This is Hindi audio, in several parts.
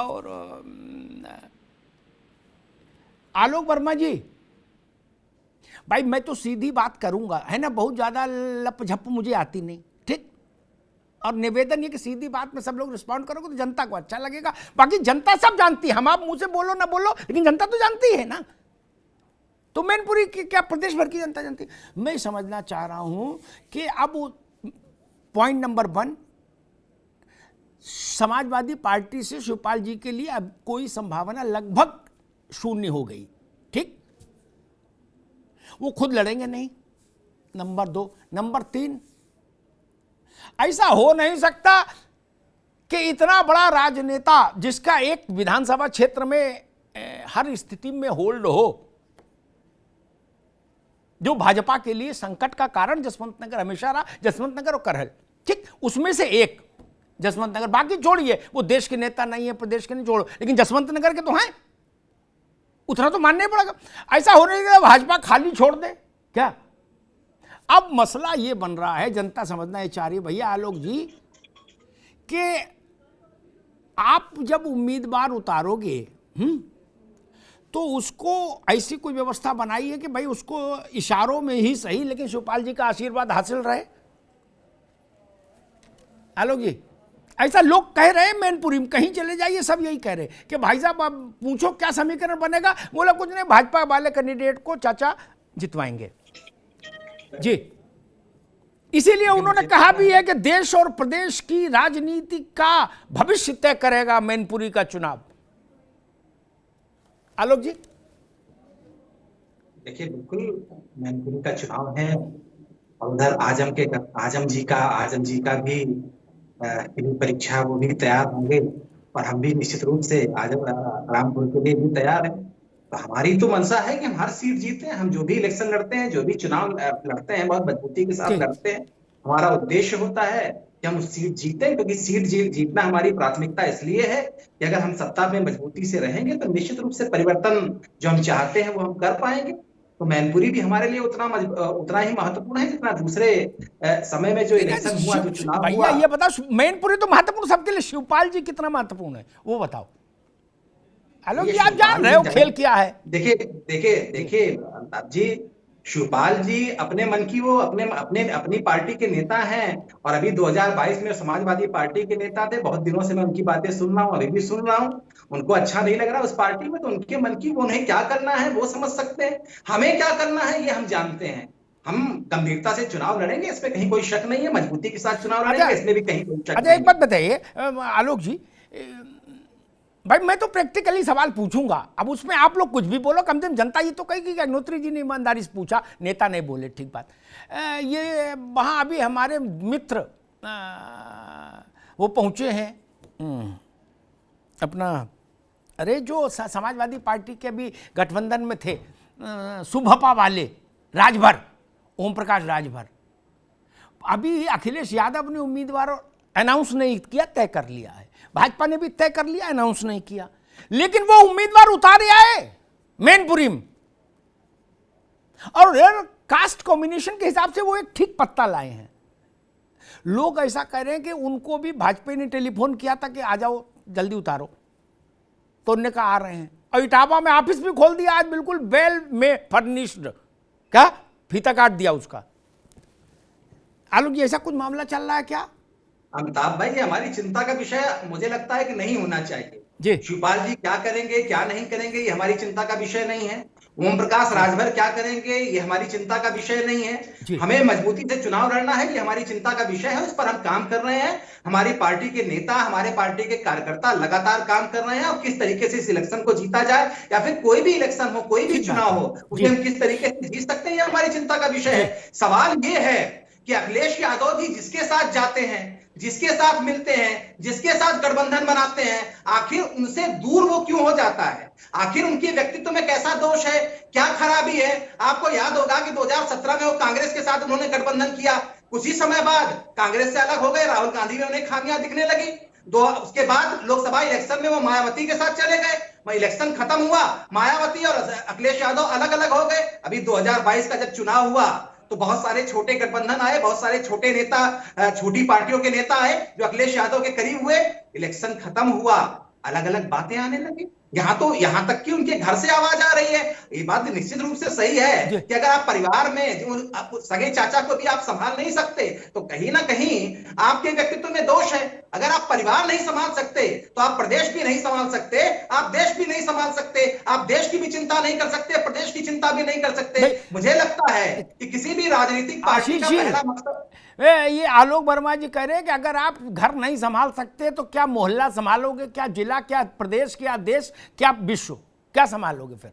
और आलोक वर्मा जी, भाई मैं तो सीधी बात करूंगा, है ना, बहुत ज्यादा लपझप मुझे आती नहीं, ठीक। और निवेदन ये कि सीधी बात में सब लोग रिस्पॉन्ड करोगे तो जनता को अच्छा लगेगा। बाकी जनता सब जानती है, हम आप मुंह से बोलो ना बोलो, लेकिन जनता तो जानती है ना। तो मैनपुरी की क्या प्रदेश भर की जनता जानती है। मैं समझना चाह रहा हूं कि अब पॉइंट नंबर 1, समाजवादी पार्टी से शिवपाल जी के लिए अब कोई संभावना लगभग शून्य हो गई, ठीक। वो खुद लड़ेंगे नहीं, नंबर 2। नंबर 3, ऐसा हो नहीं सकता कि इतना बड़ा राजनेता जिसका एक विधानसभा क्षेत्र में हर स्थिति में होल्ड हो, जो भाजपा के लिए संकट का कारण जसवंत नगर हमेशा रहा, जसवंत नगर और करहल, ठीक, उसमें से एक जसवंत नगर, बाकी छोड़िए, वो देश के नेता नहीं है, प्रदेश के नहीं, छोड़ो, लेकिन जसवंत नगर के तो हैं, उतना तो मानना ही पड़ेगा। ऐसा होने के भाजपा खाली छोड़ दे क्या? अब मसला ये बन रहा है, जनता समझना है चाह रही भैया आलोक जी कि आप जब उम्मीदवार उतारोगे तो उसको ऐसी कोई व्यवस्था बनाई है कि भाई उसको इशारों में ही सही लेकिन शिवपाल जी का आशीर्वाद हासिल रहे। आलोक जी, ऐसा लोग कह रहे हैं, मैनपुरी में कहीं चले जाइए सब यही कह रहे हैं कि भाई साहब आप पूछो क्या समीकरण बनेगा, बोला कुछ नहीं, भाजपा वाले कैंडिडेट को चाचा जितवाएंगे जी। इसीलिए उन्होंने कहा भी है कि देश और प्रदेश की राजनीति का भविष्य तय करेगा मैनपुरी का चुनाव। आलोक जी, देखिए बिल्कुल मैनपुरी का चुनाव है और उधर आजम जी का भी परीक्षा वो भी तैयार होंगे और हम भी निश्चित रूप से आजम रामपुर के लिए भी तैयार है। तो हमारी तो मंशा है कि हम हर सीट जीते हैं, हम जो भी इलेक्शन लड़ते हैं, जो भी चुनाव लड़ते हैं, बहुत मजबूती के साथ लड़ते हैं। हमारा उद्देश्य होता है कि हम उस सीट जीतें, क्योंकि सीट जीतना हमारी प्राथमिकता इसलिए है कि अगर हम सत्ता में मजबूती से रहेंगे तो निश्चित रूप से परिवर्तन जो हम चाहते हैं वो हम कर पाएंगे। तो मैनपुरी भी हमारे लिए उतना ही महत्वपूर्ण है जितना दूसरे समय में जो इलेक्शन हुआ, जो चुनाव भैया हुआ। ये बताओ, मैनपुरी तो महत्वपूर्ण सबके लिए, शिवपाल जी कितना महत्वपूर्ण है वो बताओ। आलोक जी, आप जान रहे हो खेल क्या है। देखिए अब जी, शिवपाल जी अपने मन की वो अपनी पार्टी के नेता हैं और अभी 2022 में समाजवादी पार्टी के नेता थे। बहुत दिनों से मैं उनकी बातें सुन रहा हूँ, अभी भी सुन रहा हूँ। उनको अच्छा नहीं लग रहा उस पार्टी में, तो उनके मन की वो उन्हें क्या करना है वो समझ सकते हैं, हमें क्या करना है ये हम जानते हैं। हम गंभीरता से चुनाव लड़ेंगे, इसमें कहीं कोई शक नहीं है, मजबूती के साथ चुनाव लड़ेंगे, इसमें भी कहीं कोई शक नहीं है। एक बात बताइए आलोक जी, भाई मैं तो प्रैक्टिकली सवाल पूछूंगा, अब उसमें आप लोग कुछ भी बोलो, कम से कम जनता ये तो कहेगी कि अग्निहोत्री जी ने ईमानदारी से पूछा, नेता नहीं बोले, ठीक बात। ये वहाँ अभी हमारे मित्र वो पहुँचे हैं अपना, अरे जो समाजवादी पार्टी के भी गठबंधन में थे, सुभपा वाले राजभर, ओम प्रकाश राजभर, अभी अखिलेश यादव ने उम्मीदवार अनाउंस नहीं किया, तय कर लिया है, भाजपा ने भी तय कर लिया, अनाउंस नहीं किया, लेकिन वो उम्मीदवार उतारे आए मैनपुरी में और कास्ट कॉम्बिनेशन के हिसाब से वो एक ठीक पत्ता लाए हैं। लोग ऐसा कह रहे हैं कि उनको भी भाजपा ने टेलीफोन किया था कि आ जाओ जल्दी उतारो, तो उन्होंने कहा आ रहे हैं, और इटावा में ऑफिस भी खोल दिया आज, बिल्कुल वेल में फर्निश्ड, क्या फीता काट दिया उसका। आलोक जी, ऐसा कुछ मामला चल रहा है क्या? अमिताभ भाई, ये हमारी चिंता का विषय मुझे लगता है कि नहीं होना चाहिए जी। शिवपाल जी क्या करेंगे क्या नहीं करेंगे ये हमारी चिंता का विषय नहीं है। ओम प्रकाश राजभर क्या करेंगे ये हमारी चिंता का विषय नहीं है। हमें मजबूती से चुनाव लड़ना है, ये हमारी चिंता का विषय है, उस पर हम काम कर रहे हैं। हमारी पार्टी के नेता, हमारे पार्टी के कार्यकर्ता लगातार काम कर रहे हैं और किस तरीके से इस इलेक्शन को जीता जाए, या फिर कोई भी इलेक्शन हो, कोई भी चुनाव हो, उसे हम किस तरीके से जीत सकते हैं, ये हमारी चिंता का विषय है। सवाल ये है कि अखिलेश यादव जी जिसके साथ जाते हैं, जिसके साथ मिलते हैं, जिसके साथ गठबंधन बनाते हैं, आखिर उनसे दूर वो क्यों हो जाता है? आखिर उनके व्यक्तित्व में कैसा दोष है, क्या खराबी है? आपको याद होगा कि 2017 में वो कांग्रेस के साथ उन्होंने गठबंधन किया, कुछ ही समय बाद कांग्रेस से अलग हो गए, राहुल गांधी में उन्हें खामियां दिखने लगी। उसके बाद लोकसभा इलेक्शन में वो मायावती के साथ चले गए, इलेक्शन खत्म हुआ, मायावती और अखिलेश यादव अलग अलग हो गए। अभी 2022 का जब चुनाव हुआ तो बहुत सारे छोटे गठबंधन आए, बहुत सारे छोटे नेता, छोटी पार्टियों के नेता आए जो अखिलेश यादव के करीब हुए। इलेक्शन खत्म हुआ, अलग अलग बातें आने लगी। यहां तक कि उनके घर से आवाज आ रही है। ये बात निश्चित रूप से सही है कि अगर आप परिवार में आप सगे चाचा को भी आप संभाल नहीं सकते तो कहीं ना कहीं आपके व्यक्तित्व में दोष है। अगर आप परिवार नहीं संभाल सकते तो आप प्रदेश भी नहीं संभाल सकते, आप देश भी नहीं संभाल सकते, आप देश की भी चिंता नहीं कर सकते, प्रदेश की चिंता भी नहीं कर सकते। मुझे लगता है कि किसी भी राजनीतिक पार्टी का पहला मकसद, ये आलोक वर्मा जी कह रहे हैं कि अगर आप घर नहीं संभाल सकते तो क्या मोहल्ला संभालोगे, क्या जिला, क्या प्रदेश, क्या देश, क्या विश्व, क्या संभालोगे फिर?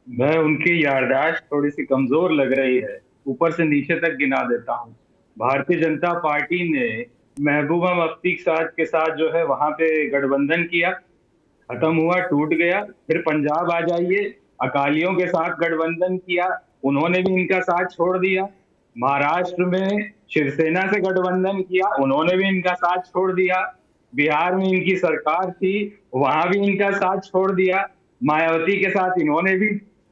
मैं उनकी याददाश्त थोड़ी सी कमजोर लग रही है, ऊपर से नीचे तक गिना देता हूँ। भारतीय जनता पार्टी ने महबूबा मुफ्ती के साथ जो है वहां पे गठबंधन किया, खत्म हुआ, टूट गया। फिर पंजाब आ जाइए, अकालियों के साथ गठबंधन किया, उन्होंने भी इनका साथ छोड़ दिया। महाराष्ट्र में शिवसेना से गठबंधन किया, उन्होंने भी इनका साथ छोड़ दिया। बिहार में इनकी सरकार थी, वहां भी इनका साथ छोड़ दिया। मायावती के साथ इन्होंने भी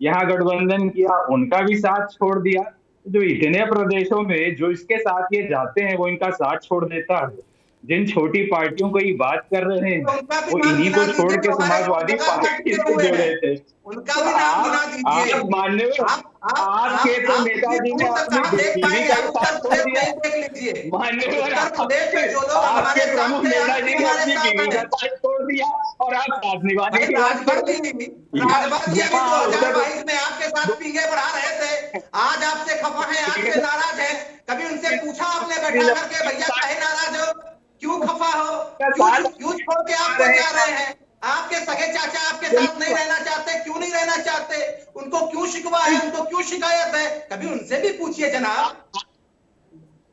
यहाँ गठबंधन किया, उनका भी साथ छोड़ दिया। जो इतने प्रदेशों में जो इसके साथ ये जाते हैं वो इनका साथ छोड़ देता है। जिन छोटी पार्टियों को ये बात कर रहे हैं वो इन्हीं को छोड़ के समाजवादी पार्टी से जुड़े थे। उनका भी नाम गिना दीजिए। आप मान्यवर, आपके तो नेताजी ने अपनी बीवी का साथ छोड़ दिया। मान्यवर, आपके प्रमुख नेताजी ने अपनी बीवी का साथ छोड़ दिया और आप साथ निभाने की बात करते हैं। में आपके साथ पींगे बढ़ा रहे थे, आज आपसे खफा है, आपसे नाराज है। कभी उनसे पूछा आपने बैठा करके, भैया काहे नाराज हो, क्यों खफा हो, क्यों छोड़ के आप जा रहे हैं? आपके सगे चाचा आपके साथ नहीं रहना चाहते, क्यों नहीं रहना चाहते? उनको क्यों शिकवा है, उनको क्यों शिकायत है? कभी उनसे भी पूछिए जनाब।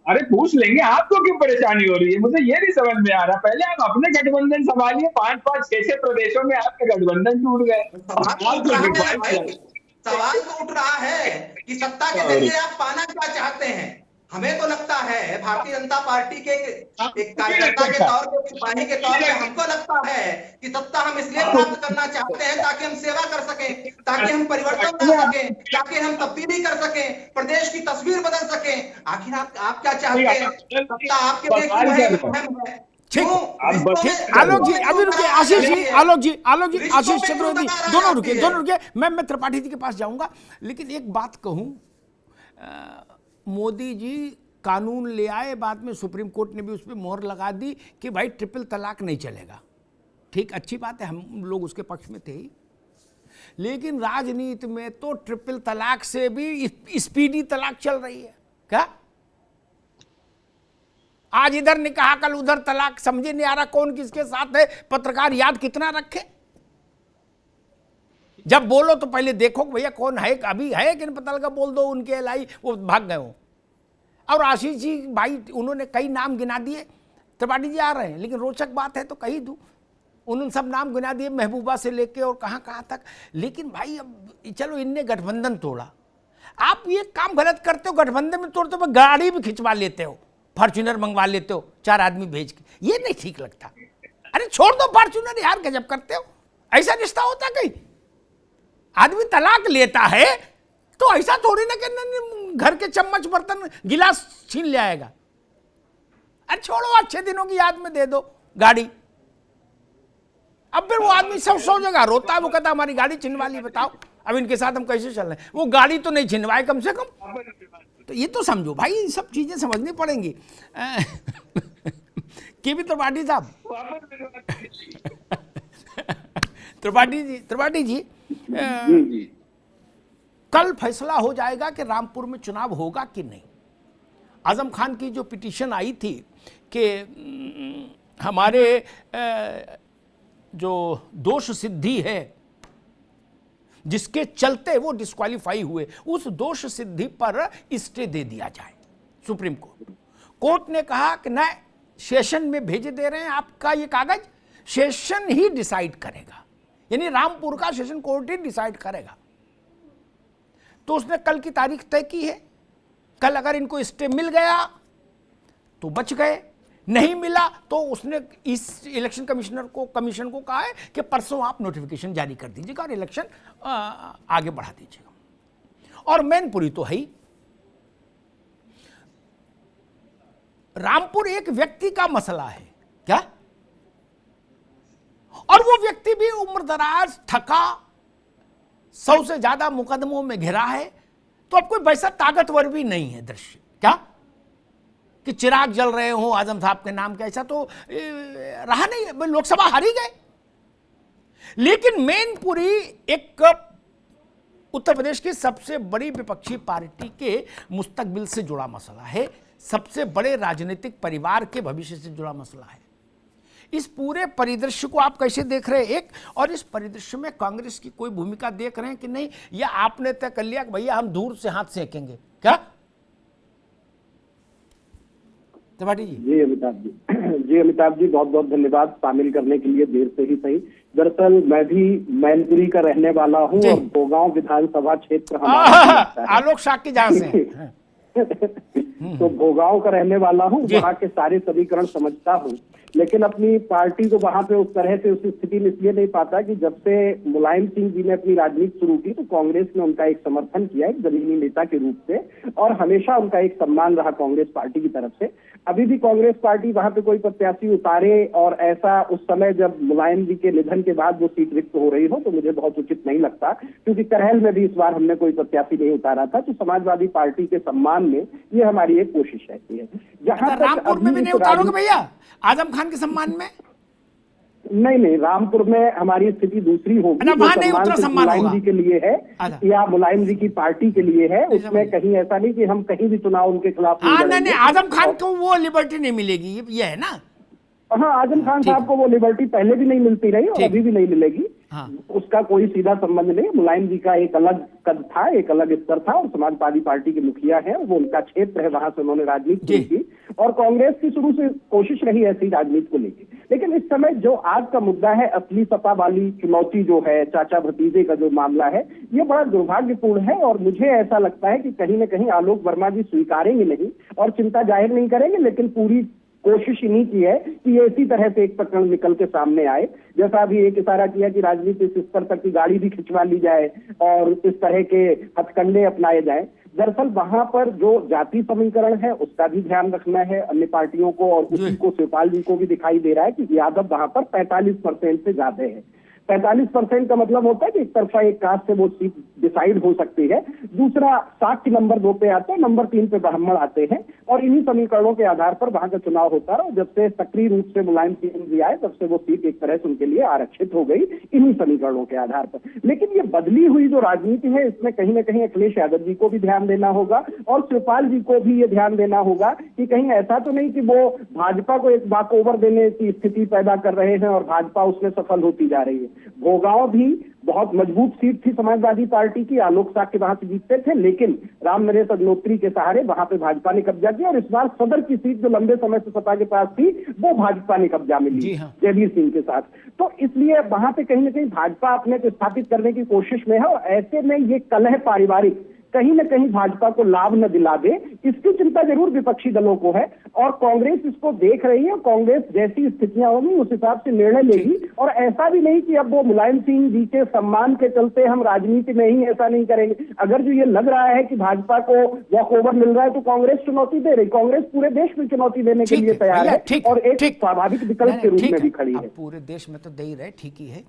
अरे पूछ लेंगे, आपको क्यों परेशानी हो रही है? मुझे ये नहीं समझ में आ रहा। पहले आप अपने गठबंधन संभालिए, 5-5, 6-6 प्रदेशों में आपके गठबंधन टूट गए। सवाल तो उठ रहा है कि सत्ता के जरिए आप पाना क्या चाहते हैं। हमें तो लगता है भारतीय जनता पार्टी के एक कार्यकर्ता के तौर पे, सिपाही के तौर पे हमको लगता है कि सत्ता हम इसलिए प्राप्त करना चाहते हैं ताकि हम सेवा कर सकें, ताकि हम परिवर्तन ला सकें, ताकि हम तब्दीली कर सकें, प्रदेश की तस्वीर बदल सकें। आखिर आप क्या चाहते हैं? सत्ता आपके लिए क्यों है? ठीक, आलोक जी अभी रुके, आशीष जी, आलोक जी, आशीष चतुर्वेदी, दोनों रुके। मैं त्रिपाठी जी के पास जाऊंगा, लेकिन एक बात कहूं, मोदी जी कानून ले आए, बाद में सुप्रीम कोर्ट ने भी उस पर मोहर लगा दी कि भाई ट्रिपल तलाक नहीं चलेगा। ठीक, अच्छी बात है, हम लोग उसके पक्ष में थे ही। लेकिन राजनीति में तो ट्रिपल तलाक से भी स्पीडी तलाक चल रही है। क्या आज इधर निकाह कल उधर तलाक, समझे नहीं आ रहा कौन किसके साथ है। पत्रकार याद कितना रखे, जब बोलो तो पहले देखो भैया कौन है, अभी है कि नहीं पता लगा, बोल दो उनके एलआई वो भाग गए हो। और आशीष जी भाई उन्होंने कई नाम गिना दिए, त्रिपाठी जी आ रहे हैं, लेकिन रोचक बात है तो कही दूं, उन्होंने सब नाम गिना दिए, महबूबा से लेके और कहां कहां तक। लेकिन भाई अब चलो इनने गठबंधन तोड़ा, आप ये काम गलत करते हो, गठबंधन में तोड़ते हो, गाड़ी भी खिंचवा लेते हो, फॉर्च्यूनर मंगवा लेते हो 4 आदमी भेज के, ये नहीं ठीक लगता। अरे छोड़ दो फॉर्च्यूनर यार, गजब करते हो। ऐसा रिश्ता होता कहीं? आदमी तलाक लेता है तो ऐसा थोड़ी ना कि घर के चम्मच बर्तन गिलास छीन ले आएगा। अरे छोड़ो, अच्छे दिनों की याद में दे दो गाड़ी। अब फिर वो आदमी सब सौ जगह रोता है, वो कहता हमारी गाड़ी छिनवा ली, बताओ अब इनके साथ हम कैसे चल रहे हैं। वो गाड़ी तो नहीं छिनवाए कम से कम, तो ये तो समझो भाई, ये सब चीजें समझनी पड़ेंगी। के भी त्रिपाठी साहब, त्रिपाठी जी, कल फैसला हो जाएगा कि रामपुर में चुनाव होगा कि नहीं। आजम खान की जो पिटीशन आई थी कि हमारे जो दोष सिद्धि है जिसके चलते वो डिस्क्वालीफाई हुए, उस दोष सिद्धि पर स्टे दे दिया जाए। सुप्रीम कोर्ट ने कहा कि न सेशन में भेजे दे रहे हैं आपका ये कागज, सेशन ही डिसाइड करेगा, यानी रामपुर का सेशन कोर्ट ही डिसाइड करेगा। तो उसने कल की तारीख तय की है। कल अगर इनको स्टे मिल गया तो बच गए, नहीं मिला तो उसने इस इलेक्शन कमीशन को कहा है कि परसों आप नोटिफिकेशन जारी कर दीजिएगा और इलेक्शन आगे बढ़ा दीजिएगा। और मैनपुरी तो है ही, रामपुर एक व्यक्ति का मसला है क्या? दराज, थका, 100 से ज्यादा मुकदमों में घिरा है, तो अब कोई वैसा ताकतवर भी नहीं है दृश्य क्या कि चिराग जल रहे हो आजम साहब के नाम का, ऐसा तो रहा नहीं। लोकसभा हार ही गए। लेकिन मैनपुरी एक उत्तर प्रदेश की सबसे बड़ी विपक्षी पार्टी के मुस्तकबिल से जुड़ा मसला है, सबसे बड़े राजनीतिक परिवार के भविष्य से जुड़ा मसला है। इस पूरे परिदृश्य को आप कैसे देख रहे हैं? एक, और इस परिदृश्य में कांग्रेस की कोई भूमिका देख रहे हैं कि नहीं, या आपने तय कर लिया कि भैया हम दूर से हाथ सेकेंगे क्या? त्रिपाठी जी। जी अमिताभ जी बहुत बहुत धन्यवाद शामिल करने के लिए, देर से ही सही। दरअसल मैं भी मैनपुरी का रहने वाला हूँ और भोगांव विधानसभा क्षेत्र हमारा आलोक साकी जहां से हैं। तो भोगांव का रहने वाला हूँ, वहाँ के सारे समीकरण समझता हूँ, लेकिन अपनी पार्टी को वहां पे उस तरह से उस स्थिति में इसलिए नहीं पाता कि जब से मुलायम सिंह जी ने अपनी राजनीति शुरू की तो कांग्रेस ने उनका एक समर्थन किया एक जमीनी नेता के रूप से, और हमेशा उनका एक सम्मान रहा कांग्रेस पार्टी की तरफ से। अभी भी कांग्रेस पार्टी वहां पे कोई प्रत्याशी उतारे और ऐसा उस समय जब मुलायम जी के निधन के बाद वो सीट रिक्त हो रही हो तो मुझे बहुत उचित नहीं लगता, क्योंकि करहल में भी इस बार हमने कोई प्रत्याशी नहीं उतारा था। तो समाजवादी पार्टी के सम्मान में ये हमारी एक कोशिश रहती है। जहां तक रामपुर में भी नहीं उतारोगे भैया आजम खान के सम्मान में? नहीं, रामपुर में हमारी स्थिति दूसरी होगी। मुलायम जी के लिए है या मुलायम जी की पार्टी के लिए है, उसमें कहीं ऐसा नहीं कि हम कहीं भी चुनाव उनके खिलाफ नहीं, आजम खान को वो लिबर्टी नहीं मिलेगी, ये है ना? हाँ, आजम खान साहब को वो लिबर्टी पहले भी नहीं मिलती रही और अभी भी नहीं मिलेगी। हाँ। उसका कोई सीधा संबंध नहीं। मुलायम जी का एक अलग कद था, एक अलग स्तर था, और समाजवादी पार्टी के मुखिया है, वो उनका क्षेत्र है, वहां से उन्होंने राजनीति की, और कांग्रेस की शुरू से कोशिश रही ऐसी राजनीति को लेकर। लेकिन इस समय जो आज का मुद्दा है, असली सत्ता वाली चुनौती जो है, चाचा भतीजे का जो मामला है, ये बड़ा दुर्भाग्यपूर्ण है। और मुझे ऐसा लगता है कि कहीं न कहीं आलोक वर्मा जी स्वीकारेंगे नहीं और चिंता जाहिर नहीं करेंगे, लेकिन पूरी कोशिश इन्हीं की है कि ये इसी तरह से एक प्रकरण निकल के सामने आए। जैसा अभी एक इशारा किया कि राजनीति इस स्तर तक की गाड़ी भी खिंचवा ली जाए और इस तरह के हथकंडे अपनाए जाए। दरअसल वहां पर जो जाति समीकरण है उसका भी ध्यान रखना है अन्य पार्टियों को, और उसी को शिवपाल जी को भी दिखाई दे रहा है कि यादव वहां पर 45% से ज्यादा है। 45% का मतलब होता है कि एक तरफा एक कास्ट से वो सीट डिसाइड हो सकती है। दूसरा, साक्ष्य नंबर 2 पे आते हैं, नंबर 3 पे ब्राह्मण आते हैं, और इन्हीं समीकरणों के आधार पर वहां का चुनाव होता रहा। जब से सक्रिय रूप से मुलायम सिंह जी आए तब से वो सीट एक तरह से उनके लिए आरक्षित हो गई इन्हीं समीकरणों के आधार पर। लेकिन ये बदली हुई जो राजनीति है, इसमें कहीं ना कहीं अखिलेश यादव जी को भी ध्यान देना होगा और शिवपाल जी को भी ये ध्यान देना होगा कि कहीं ऐसा तो नहीं कि वो भाजपा को एक वॉक ओवर देने की स्थिति पैदा कर रहे हैं और भाजपा उसमें सफल होती जा रही है। भोगांव भी बहुत मजबूत सीट थी समाजवादी पार्टी की, आलोक साक्य वहां से जीतते थे, लेकिन राम नरेश अग्नोत्री के सहारे वहां पे भाजपा ने कब्जा किया, और इस बार सदर की सीट जो लंबे समय से सपा के पास थी वो भाजपा ने कब्जा में ली जयवीर सिंह के साथ। तो इसलिए वहां पे कहीं ना कहीं भाजपा अपने को स्थापित करने की कोशिश में है, और ऐसे में ये कलह पारिवारिक कहीं न कहीं भाजपा को लाभ न दिला दे, इसकी चिंता जरूर विपक्षी दलों को है, और कांग्रेस इसको देख रही है। कांग्रेस जैसी स्थितियां होंगी उस हिसाब से निर्णय लेगी, और ऐसा भी नहीं कि अब वो मुलायम सिंह जी के सम्मान के चलते हम राजनीति में ही ऐसा नहीं करेंगे। अगर जो ये लग रहा है कि भाजपा को वॉक ओवर मिल रहा है तो कांग्रेस चुनौती दे रही, कांग्रेस पूरे देश में चुनौती देने के लिए तैयार है और एक स्वाभाविक विकल्प के रूप में भी खड़ी है। पूरे देश में तो दे ही रहे, ठीक ही है।